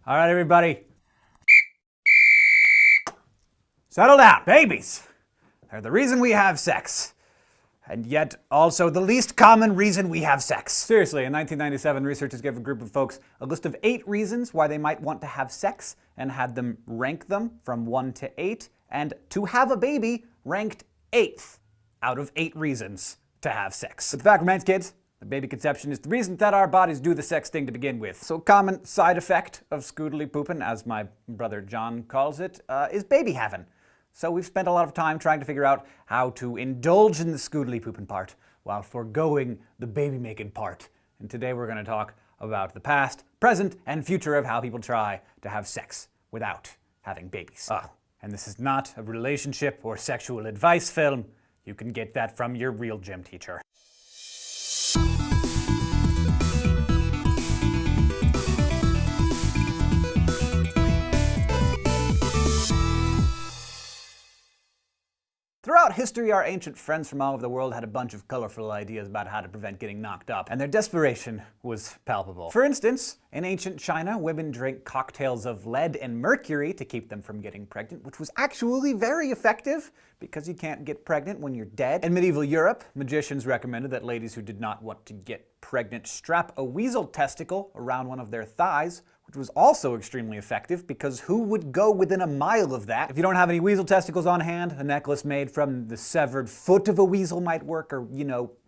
All right, everybody. Settle down. Babies. They're the reason we have sex. And yet also the least common reason we have sex. Seriously, in 1997, researchers gave a group of folks a list of 8 reasons why they might want to have sex and had them rank them from 1 to 8. And to have a baby ranked 8th out of 8 reasons to have sex. But the fact remains, kids, that baby conception is the reason that our bodies do the sex thing to begin with. So common side effect of scoodly poopin', as my brother John calls it, is baby having. So we've spent a lot of time trying to figure out how to indulge in the scoodly poopin' part while foregoing the baby making part. And today we're going to talk about the past, present, and future of how people try to have sex without having babies. And this is not a relationship or sexual advice film. You can get that from your real gym teacher. Throughout history, our ancient friends from all over the world had a bunch of colorful ideas about how to prevent getting knocked up, and their desperation was palpable. For instance, in ancient China, women drank cocktails of lead and mercury to keep them from getting pregnant, which was actually very effective because you can't get pregnant when you're dead. In medieval Europe, magicians recommended that ladies who did not want to get pregnant strap a weasel testicle around one of their thighs, which was also extremely effective because who would go within a mile of that? If you don't have any weasel testicles on hand, a necklace made from the severed foot of a weasel might work, or,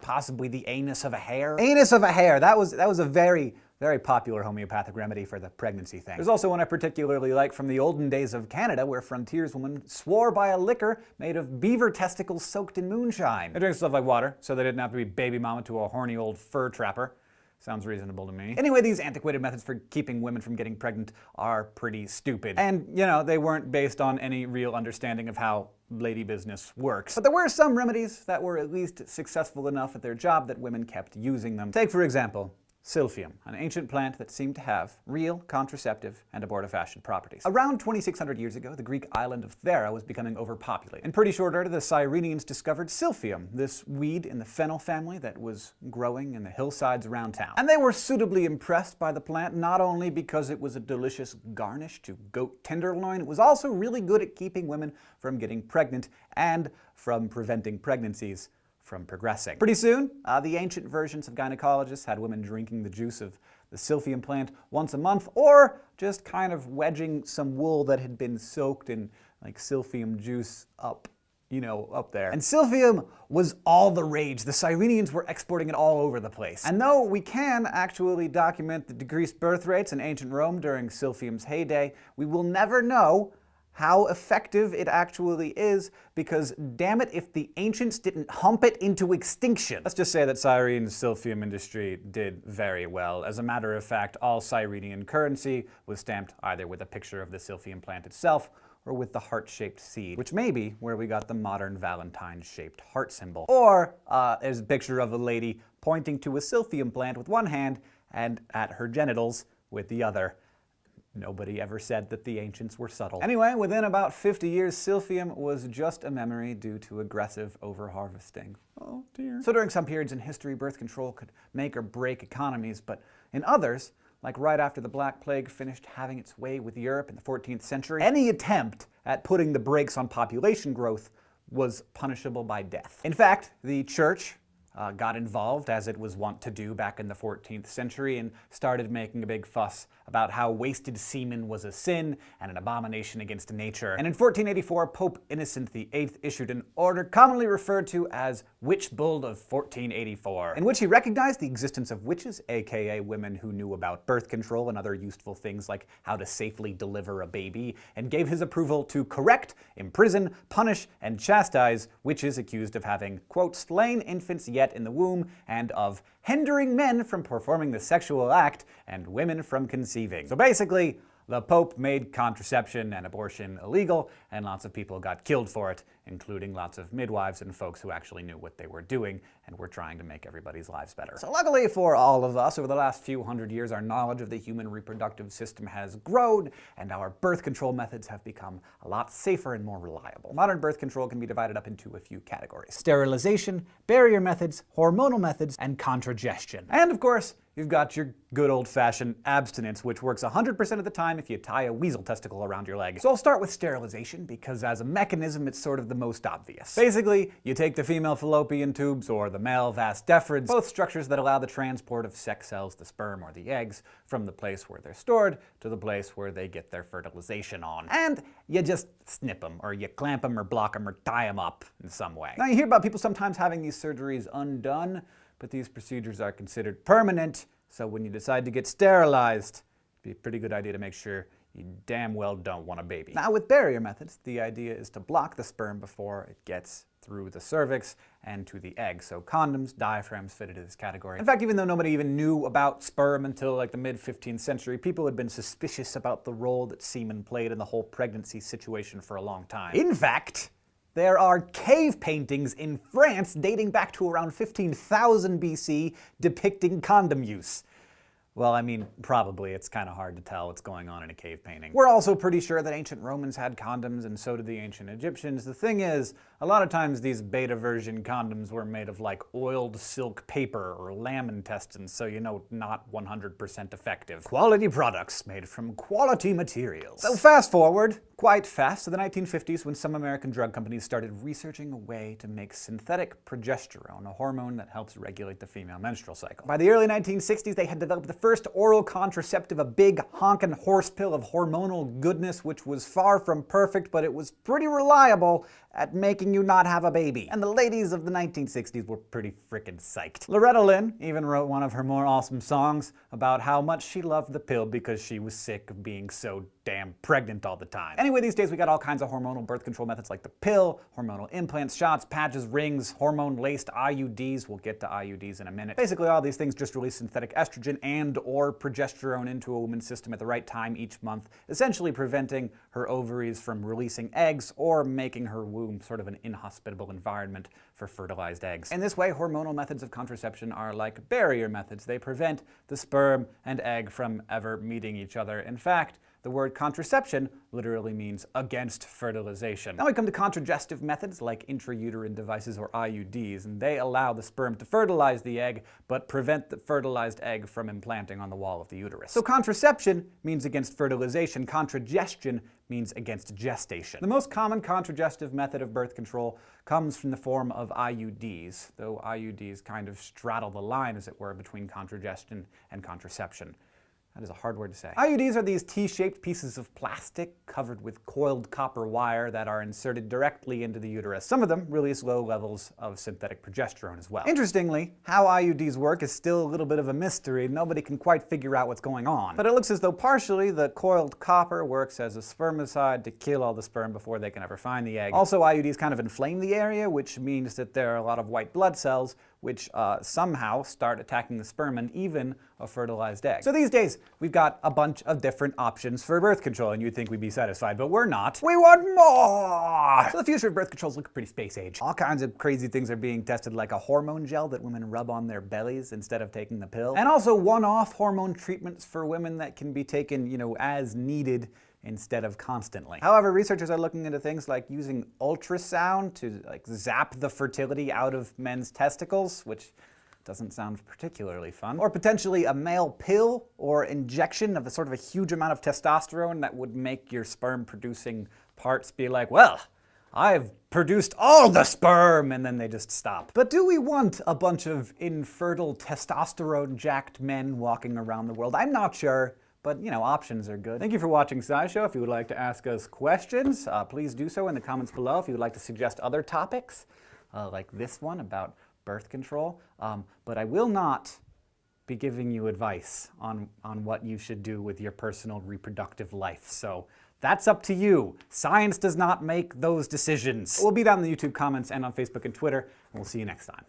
possibly the anus of a hare. Anus of a hare, that was a very, very popular homeopathic remedy for the pregnancy thing. There's also one I particularly like from the olden days of Canada, where frontierswomen swore by a liquor made of beaver testicles soaked in moonshine. They drank stuff like water, so they didn't have to be baby mama to a horny old fur trapper. Sounds reasonable to me. Anyway, these antiquated methods for keeping women from getting pregnant are pretty stupid. And, they weren't based on any real understanding of how lady business works. But there were some remedies that were at least successful enough at their job that women kept using them. Take, for example, silphium, an ancient plant that seemed to have real contraceptive and abortifacient properties. Around 2,600 years ago, the Greek island of Thera was becoming overpopulated. In pretty short order, the Cyrenians discovered silphium, this weed in the fennel family that was growing in the hillsides around town. And they were suitably impressed by the plant, not only because it was a delicious garnish to goat tenderloin, it was also really good at keeping women from getting pregnant and from preventing pregnancies from progressing. Pretty soon, the ancient versions of gynecologists had women drinking the juice of the silphium plant once a month, or just kind of wedging some wool that had been soaked in silphium juice up there. And silphium was all the rage. The Cyrenians were exporting it all over the place. And though we can actually document the decreased birth rates in ancient Rome during silphium's heyday, we will never know how effective it actually is, because damn it if the ancients didn't hump it into extinction. Let's just say that Cyrene's silphium industry did very well. As a matter of fact, all Cyrenian currency was stamped either with a picture of the silphium plant itself or with the heart-shaped seed, which may be where we got the modern Valentine-shaped heart symbol. Or there's a picture of a lady pointing to a silphium plant with one hand and at her genitals with the other. Nobody ever said that the ancients were subtle. Anyway, within about 50 years, silphium was just a memory due to aggressive overharvesting. Oh dear. So during some periods in history, birth control could make or break economies, but in others, like right after the Black Plague finished having its way with Europe in the 14th century, any attempt at putting the brakes on population growth was punishable by death. In fact, the church got involved, as it was wont to do back in the 14th century, and started making a big fuss about how wasted semen was a sin and an abomination against nature. And in 1484, Pope Innocent VIII issued an order commonly referred to as Witch Bull of 1484, in which he recognized the existence of witches, aka women who knew about birth control and other useful things like how to safely deliver a baby, and gave his approval to correct, imprison, punish, and chastise witches accused of having, quote, slain infants yet in the womb, and of hindering men from performing the sexual act and women from conceiving. So basically, the Pope made contraception and abortion illegal, and lots of people got killed for it including lots of midwives and folks who actually knew what they were doing and were trying to make everybody's lives better. So luckily for all of us, over the last few hundred years, our knowledge of the human reproductive system has grown, and our birth control methods have become a lot safer and more reliable. Modern birth control can be divided up into a few categories: sterilization, barrier methods, hormonal methods, and contragestion. And of course, you've got your good old-fashioned abstinence, which works 100% of the time if you tie a weasel testicle around your leg. So I'll start with sterilization, because as a mechanism, it's sort of the most obvious. Basically, you take the female fallopian tubes or the male vas deferens, both structures that allow the transport of sex cells, the sperm or the eggs, from the place where they're stored to the place where they get their fertilization on. And you just snip them, or you clamp them, or block them, or tie them up in some way. Now, you hear about people sometimes having these surgeries undone, but these procedures are considered permanent, so when you decide to get sterilized, it'd be a pretty good idea to make sure you damn well don't want a baby. Now, with barrier methods, the idea is to block the sperm before it gets through the cervix and to the egg. So condoms, diaphragms fit into this category. In fact, even though nobody even knew about sperm until like the mid-15th century, people had been suspicious about the role that semen played in the whole pregnancy situation for a long time. In fact, there are cave paintings in France dating back to around 15,000 BC depicting condom use. Well, I mean, probably. It's kind of hard to tell what's going on in a cave painting. We're also pretty sure that ancient Romans had condoms, and so did the ancient Egyptians. The thing is, a lot of times these beta version condoms were made of like oiled silk paper or lamb intestines, so not 100% effective. Quality products made from quality materials. So fast forward, quite fast, to the 1950s, when some American drug companies started researching a way to make synthetic progesterone, a hormone that helps regulate the female menstrual cycle. By the early 1960s, they had developed the first oral contraceptive, a big honkin' horse pill of hormonal goodness, which was far from perfect, but it was pretty reliable at making you not have a baby. And the ladies of the 1960s were pretty frickin' psyched. Loretta Lynn even wrote one of her more awesome songs about how much she loved the pill because she was sick of being so damn pregnant all the time. Anyway, these days we got all kinds of hormonal birth control methods like the pill, hormonal implants, shots, patches, rings, hormone-laced IUDs. We'll get to IUDs in a minute. Basically, all these things just release synthetic estrogen and or progesterone into a woman's system at the right time each month, essentially preventing her ovaries from releasing eggs or making her womb sort of an inhospitable environment for fertilized eggs. In this way, hormonal methods of contraception are like barrier methods. They prevent the sperm and egg from ever meeting each other. In fact, the word contraception literally means against fertilization. Now we come to contragestive methods like intrauterine devices or IUDs, and they allow the sperm to fertilize the egg, but prevent the fertilized egg from implanting on the wall of the uterus. So contraception means against fertilization. Contragestion means against gestation. The most common contragestive method of birth control comes from the form of IUDs, though IUDs kind of straddle the line, as it were, between contragestion and contraception. That is a hard word to say. IUDs are these T-shaped pieces of plastic covered with coiled copper wire that are inserted directly into the uterus. Some of them release low levels of synthetic progesterone as well. Interestingly, how IUDs work is still a little bit of a mystery. Nobody can quite figure out what's going on. But it looks as though partially the coiled copper works as a spermicide to kill all the sperm before they can ever find the egg. Also, IUDs kind of inflame the area, which means that there are a lot of white blood cells which somehow start attacking the sperm and even a fertilized egg. So these days, we've got a bunch of different options for birth control, and you'd think we'd be satisfied, but we're not. We want more! So the future of birth control is looking pretty space age. All kinds of crazy things are being tested, like a hormone gel that women rub on their bellies instead of taking the pill. And also one-off hormone treatments for women that can be taken, as needed instead of constantly. However, researchers are looking into things like using ultrasound to zap the fertility out of men's testicles, which doesn't sound particularly fun. Or potentially a male pill or injection of a sort of a huge amount of testosterone that would make your sperm producing parts be like, well, I've produced all the sperm, and then they just stop. But do we want a bunch of infertile testosterone-jacked men walking around the world? I'm not sure. But, options are good. Thank you for watching SciShow. If you would like to ask us questions, please do so in the comments below. If you would like to suggest other topics, like this one about birth control. But I will not be giving you advice on what you should do with your personal reproductive life. So that's up to you. Science does not make those decisions. We'll be down in the YouTube comments and on Facebook and Twitter, and we'll see you next time.